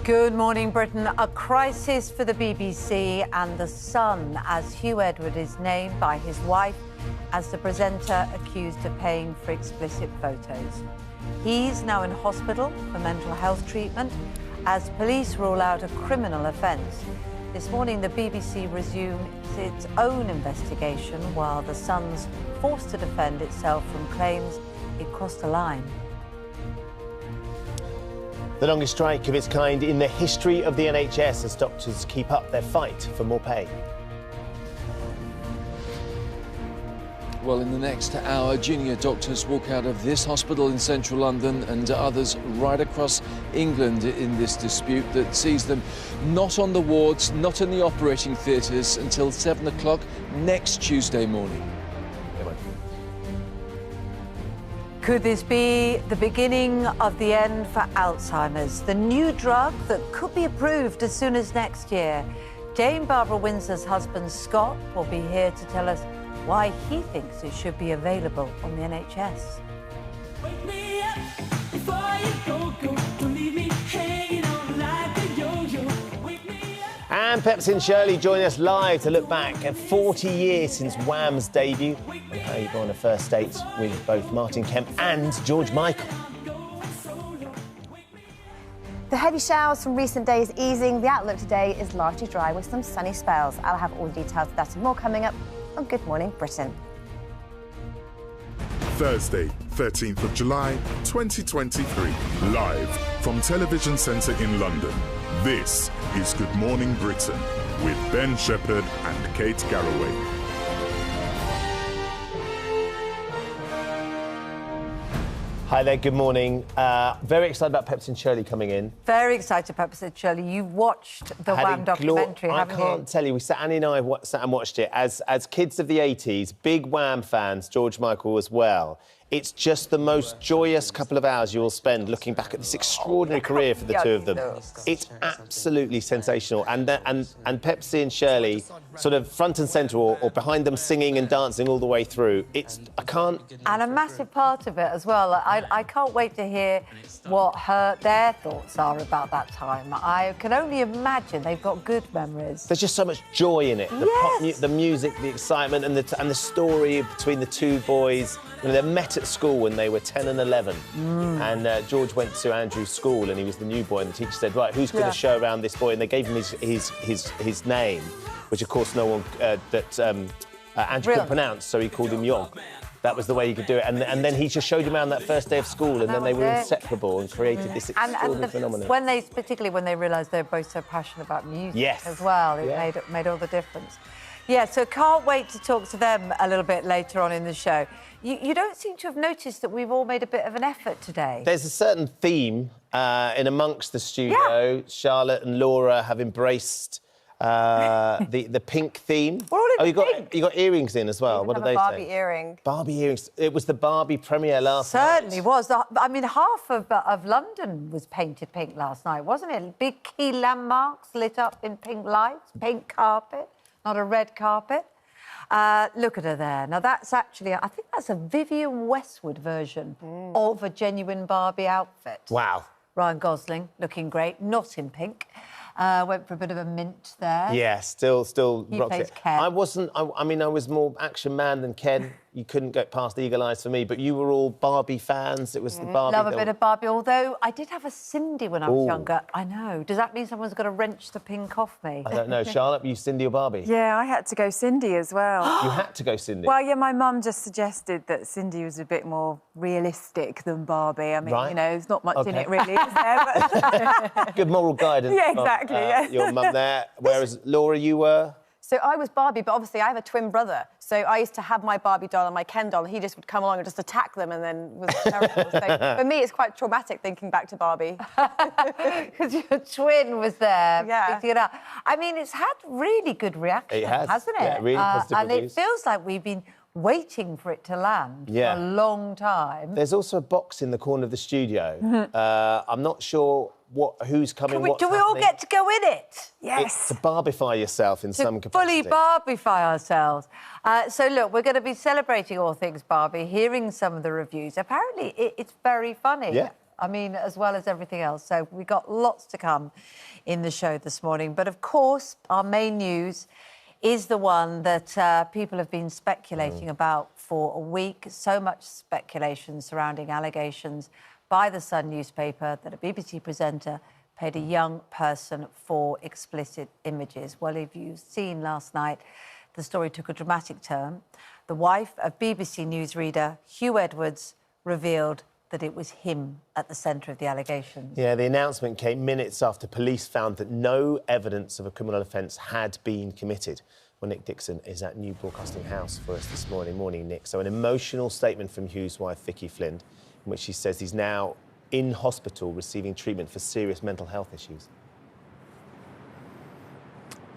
Good morning, Britain. A crisis for the BBC and The Sun as Hugh Edward is named by his wife as the presenter accused of paying for explicit photos. He's now in hospital for mental health treatment as police rule out a criminal offence. This morning, the BBC resumed its own investigation while The Sun's forced to defend itself from claims it crossed a line. The longest strike of its kind in the history of the NHS as doctors keep up their fight for more pay. Well, in the next hour, junior doctors walk out of this hospital in central London and others right across England in this dispute that sees them not on the wards, not in the operating theatres until 7 o'clock next Tuesday morning. Could this be the beginning of the end for Alzheimer's? The new drug that could be approved as soon as next year. Dame Barbara Windsor's husband, Scott, will be here to tell us why he thinks it should be available on the NHS. Wake me up before you go. Don't leave me hanging on like a yo-yo. Wake me up. And Pepsi and Shirley join us live to look back at 40 years since Wham's debut and how you go on a first date with both Martin Kemp and George Michael. The heavy showers from recent days easing. The outlook today is largely dry with some sunny spells. I'll have all the details of that and more coming up on Good Morning Britain. Thursday, 13th of July, 2023. Live from Television Centre in London. This is Good Morning Britain with Ben Shephard and Kate Garraway. Hi there, good morning. Very excited about Pepsi and Shirley coming in. Very excited, Pepsi and Shirley. You've watched the Wham documentary, haven't you? I can't tell you. Annie and I sat and watched it. As kids of the 80s, big Wham fans, George Michael as well. It's just the most joyous couple of hours you will spend looking back at this extraordinary career for the two of them. It's absolutely sensational. And Pepsi and Shirley, sort of front and centre or behind them singing and dancing all the way through. And a massive part of it as well. I can't wait to hear what their thoughts are about that time. I can only imagine they've got good memories. There's just so much joy in it. The music, the excitement and the story between the two boys. You know, they met at school when they were 10 and 11. And George went to Andrew's school and he was the new boy and the teacher said, right, who's going to show around this boy? And they gave him his name, which of course no one Andrew couldn't pronounce, so he called him Yog. That was the way he could do it. And then he just showed him around that first day of school and then they were inseparable and created this extraordinary phenomenon. Particularly when they realised they were both so passionate about music as well, it made all the difference. Yeah, so can't wait to talk to them a little bit later on in the show. You don't seem to have noticed that we've all made a bit of an effort today. There's a certain theme in amongst the studio. Yeah. Charlotte and Laura have embraced the pink theme. We're all in pink. You got earrings in as well. What do they say? Barbie earring. Barbie earrings. It was the Barbie premiere last night. Certainly was. I mean, half of London was painted pink last night, wasn't it? Big key landmarks lit up in pink lights, pink carpet, not a red carpet. Look at her there. Now, that's actually, I think that's a Vivienne Westwood version of a genuine Barbie outfit. Wow. Ryan Gosling, looking great, not in pink. Went for a bit of a mint there. Yeah, still rocked it. Ken. I was more action man than Ken. You couldn't get past Eagle Eyes for me, but you were all Barbie fans. It was the Barbie. Love a bit of Barbie, although I did have a Cindy when I was younger. I know. Does that mean someone's got to wrench the pink off me? I don't know. Charlotte, were you Cindy or Barbie? Yeah, I had to go Cindy as well. You had to go Cindy? Well, yeah, my mum just suggested that Cindy was a bit more realistic than Barbie. I mean, you know, there's not much in it really, is there? But... Good moral guidance. Yeah, exactly, your mum there. Whereas, Laura, you were... So I was Barbie, but obviously I have a twin brother. So I used to have my Barbie doll and my Ken doll, and he just would come along and just attack them and then was terrible. So for me, it's quite traumatic thinking back to Barbie. Because your twin was there. Yeah. I mean, it's had really good reaction, hasn't it? Yeah, really positive and reviews. It feels like we've been waiting for it to land for a long time. There's also a box in the corner of the studio. I'm not sure who's coming, what's do we all happening. get to go in it? Yes. To Barbiefy yourself in some capacity. Fully Barbiefy ourselves. So, look, we're going to be celebrating all things Barbie, hearing some of the reviews. Apparently, it's very funny. Yeah. I mean, as well as everything else. So we got lots to come in the show this morning. But, of course, our main news is the one that people have been speculating about for a week. So much speculation surrounding allegations by the Sun newspaper that a BBC presenter paid a young person for explicit images. Well, if you've seen last night, the story took a dramatic turn. The wife of BBC newsreader Hugh Edwards revealed that it was him at the centre of the allegations. Yeah, the announcement came minutes after police found that no evidence of a criminal offence had been committed. Well, Nick Dixon is at New Broadcasting House for us this morning. Morning, Nick. So an emotional statement from Hugh's wife, Vicky Flynn, in which she says he's now in hospital receiving treatment for serious mental health issues.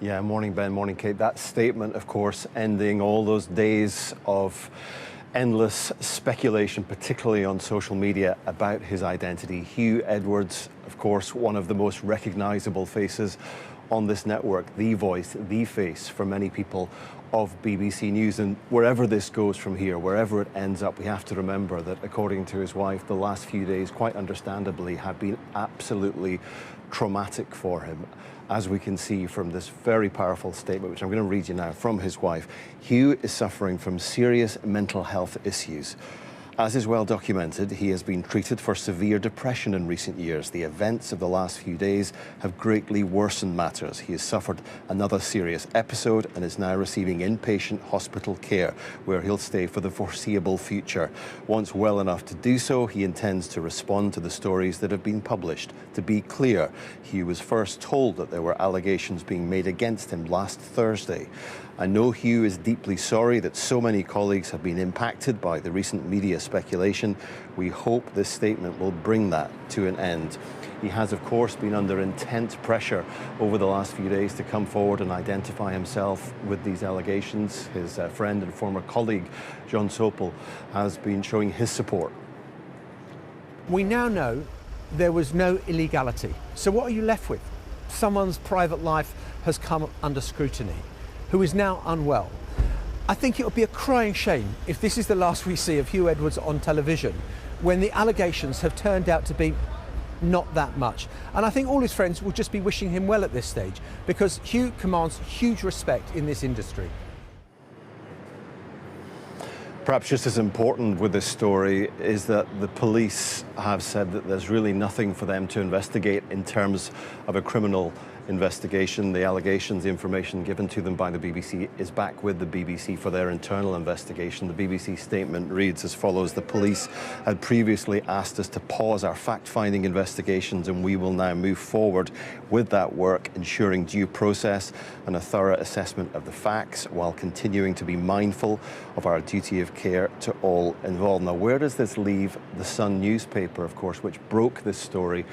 Yeah, morning, Ben, morning, Kate. That statement, of course, ending all those days of endless speculation, particularly on social media, about his identity. Hugh Edwards, of course, one of the most recognisable faces on this network, the voice, the face for many people of BBC News. And wherever this goes from here, wherever it ends up, we have to remember that, according to his wife, the last few days, quite understandably, have been absolutely traumatic for him. As we can see from this very powerful statement, which I'm going to read you now from his wife, Hugh is suffering from serious mental health issues. As is well documented, he has been treated for severe depression in recent years. The events of the last few days have greatly worsened matters. He has suffered another serious episode and is now receiving inpatient hospital care, where he'll stay for the foreseeable future. Once well enough to do so, he intends to respond to the stories that have been published. To be clear, he was first told that there were allegations being made against him last Thursday. I know Hugh is deeply sorry that so many colleagues have been impacted by the recent media speculation. We hope this statement will bring that to an end. He has, of course, been under intense pressure over the last few days to come forward and identify himself with these allegations. His friend and former colleague, John Sopel, has been showing his support. We now know there was no illegality. So what are you left with? Someone's private life has come under scrutiny, who is now unwell. I think it would be a crying shame if this is the last we see of Hugh Edwards on television, when the allegations have turned out to be not that much. And I think all his friends will just be wishing him well at this stage, because Hugh commands huge respect in this industry. Perhaps just as important with this story is that the police have said that there's really nothing for them to investigate in terms of a criminal investigation. The allegations, the information given to them by the BBC is back with the BBC for their internal investigation. The BBC statement reads as follows: the police had previously asked us to pause our fact-finding investigations, and we will now move forward with that work, ensuring due process and a thorough assessment of the facts while continuing to be mindful of our duty of care to all involved. Now, where does this leave the Sun newspaper, of course, which broke this story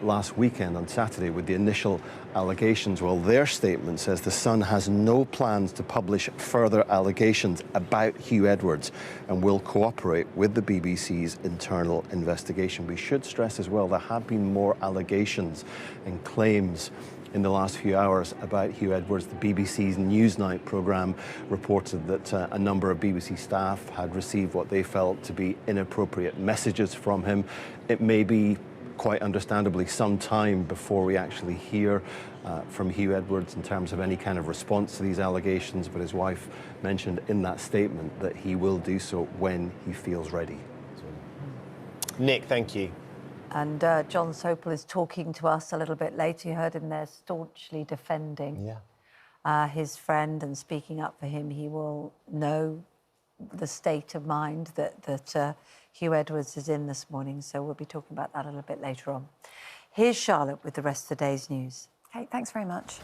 last weekend on Saturday with the initial allegations? Well, their statement says the Sun has no plans to publish further allegations about Hugh Edwards and will cooperate with the BBC's internal investigation. We should stress as well there have been more allegations and claims in the last few hours about Hugh Edwards. The BBC's Newsnight programme reported that a number of BBC staff had received what they felt to be inappropriate messages from him. It may be, quite understandably, some time before we actually hear from Hugh Edwards in terms of any kind of response to these allegations, but his wife mentioned in that statement that he will do so when he feels ready. Nick, thank you. And John Sopel is talking to us a little bit later. You heard him there staunchly defending his friend and speaking up for him. He will know the state of mind that Hugh Edwards is in this morning, so we'll be talking about that a little bit later on. Here's Charlotte with the rest of the day's news. Kate, thanks very much.